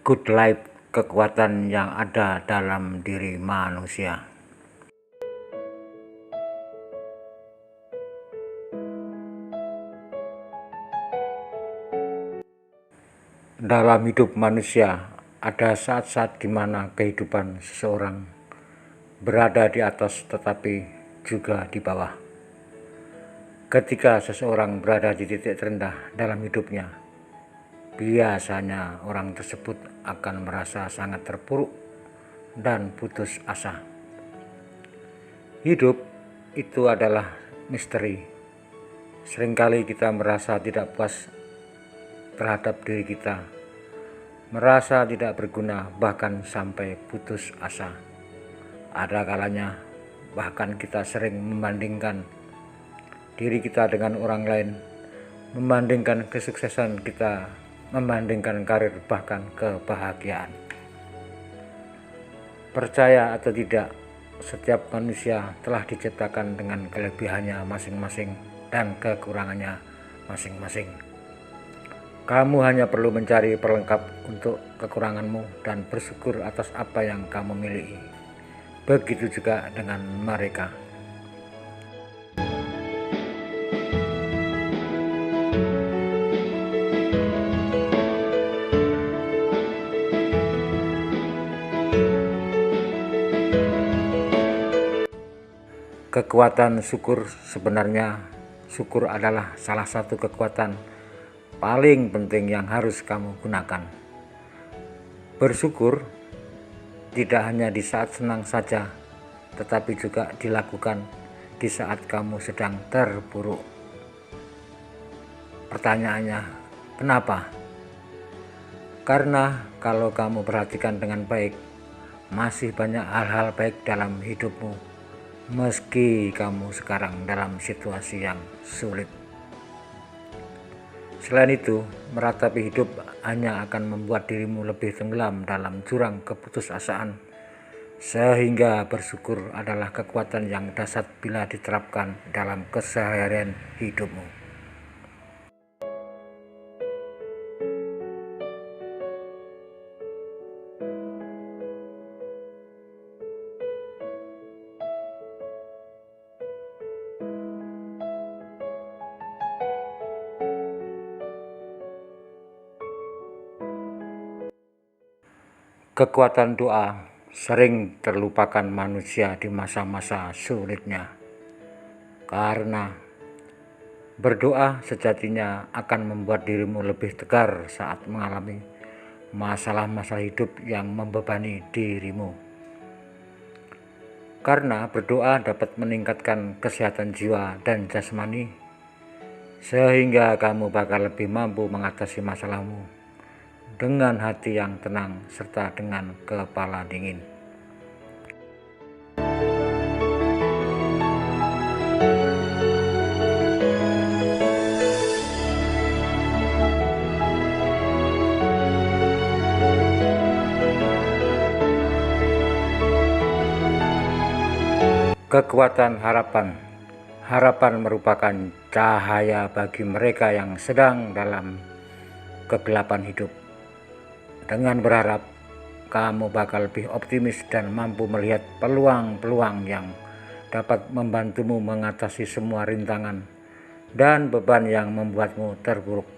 Good life, kekuatan yang ada dalam diri manusia. Dalam hidup manusia, ada saat-saat di mana kehidupan seseorang berada di atas tetapi juga di bawah. Ketika seseorang berada di titik terendah dalam hidupnya, biasanya orang tersebut akan merasa sangat terpuruk dan putus asa. Hidup itu adalah misteri. Seringkali kita merasa tidak puas terhadap diri kita, merasa tidak berguna, bahkan sampai putus asa. Ada kalanya bahkan kita sering membandingkan diri kita dengan orang lain, membandingkan kesuksesan kita, membandingkan karir, bahkan kebahagiaan. Percaya atau tidak, setiap manusia telah diciptakan dengan kelebihannya masing-masing dan kekurangannya masing-masing. Kamu hanya perlu mencari pelengkap untuk kekuranganmu dan bersyukur atas apa yang kamu miliki. Begitu juga dengan mereka. Kekuatan syukur, sebenarnya syukur adalah salah satu kekuatan paling penting yang harus kamu gunakan. Bersyukur tidak hanya di saat senang saja, tetapi juga dilakukan di saat kamu sedang terpuruk. Pertanyaannya, kenapa? Karena kalau kamu perhatikan dengan baik, masih banyak hal-hal baik dalam hidupmu, meski kamu sekarang dalam situasi yang sulit. Selain itu, meratapi hidup hanya akan membuat dirimu lebih tenggelam dalam jurang keputusasaan, sehingga bersyukur adalah kekuatan yang dahsyat bila diterapkan dalam keseharian hidupmu. Kekuatan doa sering terlupakan manusia di masa-masa sulitnya, karena berdoa sejatinya akan membuat dirimu lebih tegar saat mengalami masalah-masalah hidup yang membebani dirimu. Karena berdoa dapat meningkatkan kesehatan jiwa dan jasmani, sehingga kamu bakal lebih mampu mengatasi masalahmu dengan hati yang tenang serta dengan kepala dingin. Kekuatan harapan. Harapan merupakan cahaya bagi mereka yang sedang dalam kegelapan hidup. Dengan berharap, kamu bakal lebih optimis dan mampu melihat peluang-peluang yang dapat membantumu mengatasi semua rintangan dan beban yang membuatmu terpuruk.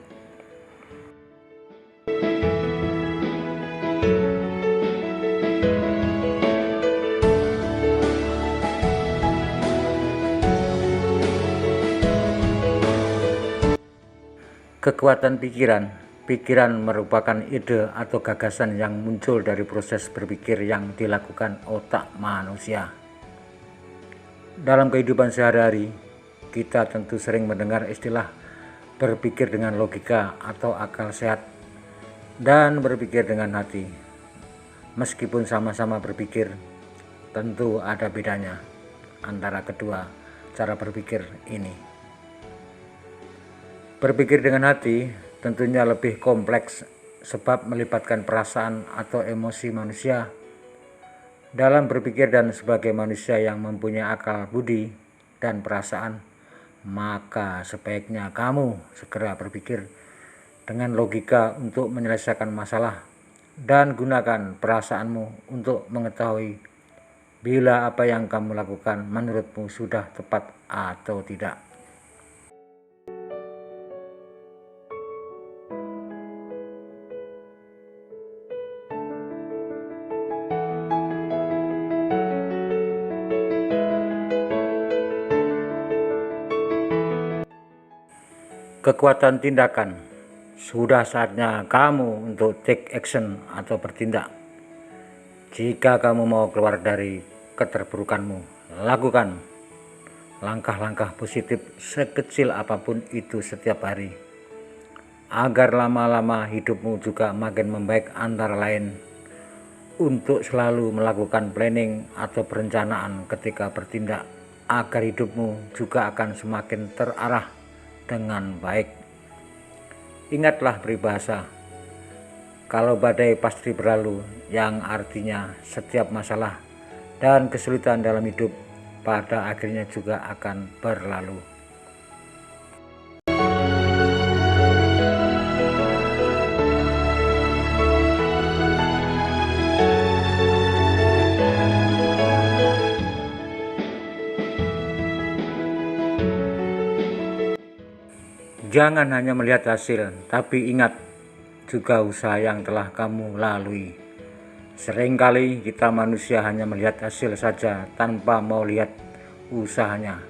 Kekuatan pikiran. Pikiran merupakan ide atau gagasan yang muncul dari proses berpikir yang dilakukan otak manusia. Dalam kehidupan sehari-hari, kita tentu sering mendengar istilah berpikir dengan logika atau akal sehat dan berpikir dengan hati. Meskipun sama-sama berpikir, tentu ada bedanya antara kedua cara berpikir ini. Berpikir dengan hati tentunya lebih kompleks sebab melibatkan perasaan atau emosi manusia. Dalam berpikir dan sebagai manusia yang mempunyai akal budi dan perasaan, maka sebaiknya kamu segera berpikir dengan logika untuk menyelesaikan masalah dan gunakan perasaanmu untuk mengetahui bila apa yang kamu lakukan menurutmu sudah tepat atau tidak. Kekuatan tindakan. Sudah saatnya kamu untuk take action atau bertindak. Jika kamu mau keluar dari keterpurukanmu, lakukan langkah-langkah positif sekecil apapun itu setiap hari, agar lama-lama hidupmu juga makin membaik. Antara lain untuk selalu melakukan planning atau perencanaan ketika bertindak, agar hidupmu juga akan semakin terarah dengan baik. Ingatlah peribahasa, kalau badai pasti berlalu, yang artinya setiap masalah dan kesulitan dalam hidup pada akhirnya juga akan berlalu. Jangan hanya melihat hasil, tapi ingat juga usaha yang telah kamu lalui. Seringkali kita manusia hanya melihat hasil saja tanpa mau lihat usahanya.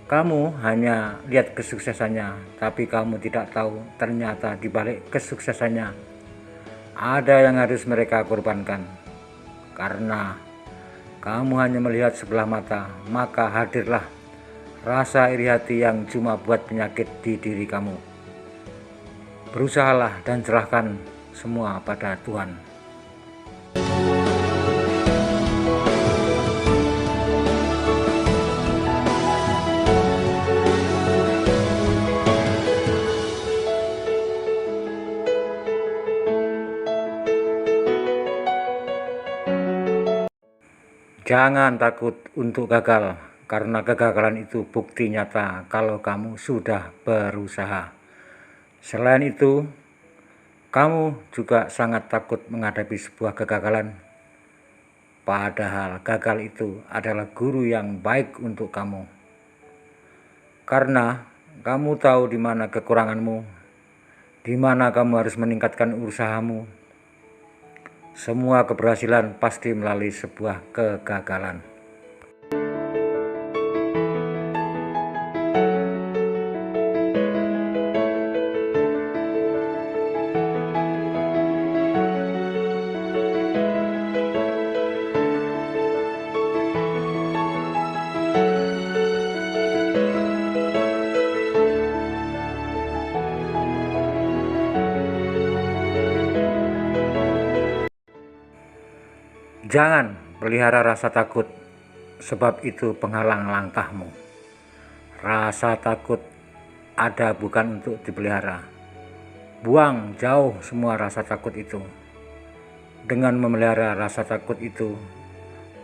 Kamu hanya lihat kesuksesannya, tapi kamu tidak tahu ternyata di balik kesuksesannya ada yang harus mereka korbankan. Karena kamu hanya melihat sebelah mata, maka hadirlah rasa iri hati yang cuma buat penyakit di diri kamu. Berusahalah dan serahkan semua pada Tuhan. Jangan takut untuk gagal, karena kegagalan itu bukti nyata kalau kamu sudah berusaha. Selain itu, kamu juga sangat takut menghadapi sebuah kegagalan. Padahal gagal itu adalah guru yang baik untuk kamu. Karena kamu tahu di mana kekuranganmu, di mana kamu harus meningkatkan usahamu. Semua keberhasilan pasti melalui sebuah kegagalan. Jangan pelihara rasa takut, sebab itu penghalang langkahmu. Rasa takut ada bukan untuk dipelihara. Buang jauh semua rasa takut itu. Dengan memelihara rasa takut itu,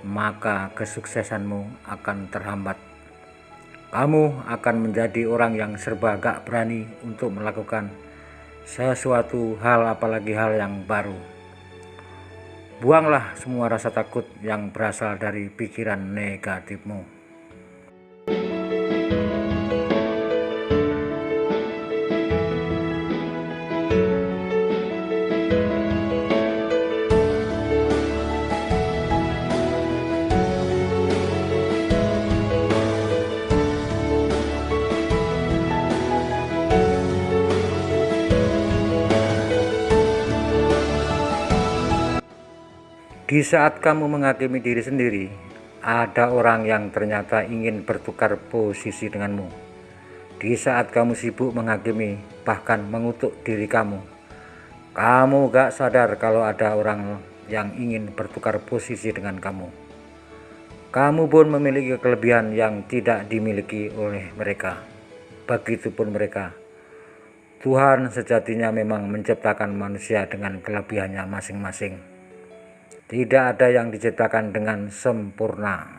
maka kesuksesanmu akan terhambat. Kamu akan menjadi orang yang serba gak berani untuk melakukan sesuatu hal, apalagi hal yang baru. Buanglah semua rasa takut yang berasal dari pikiran negatifmu. Di saat kamu menghakimi diri sendiri, ada orang yang ternyata ingin bertukar posisi denganmu. Di saat kamu sibuk menghakimi, bahkan mengutuk diri kamu gak sadar kalau ada orang yang ingin bertukar posisi dengan kamu. Kamu pun memiliki kelebihan yang tidak dimiliki oleh mereka. Begitupun mereka. Tuhan sejatinya memang menciptakan manusia dengan kelebihannya masing-masing. Tidak ada yang diciptakan dengan sempurna.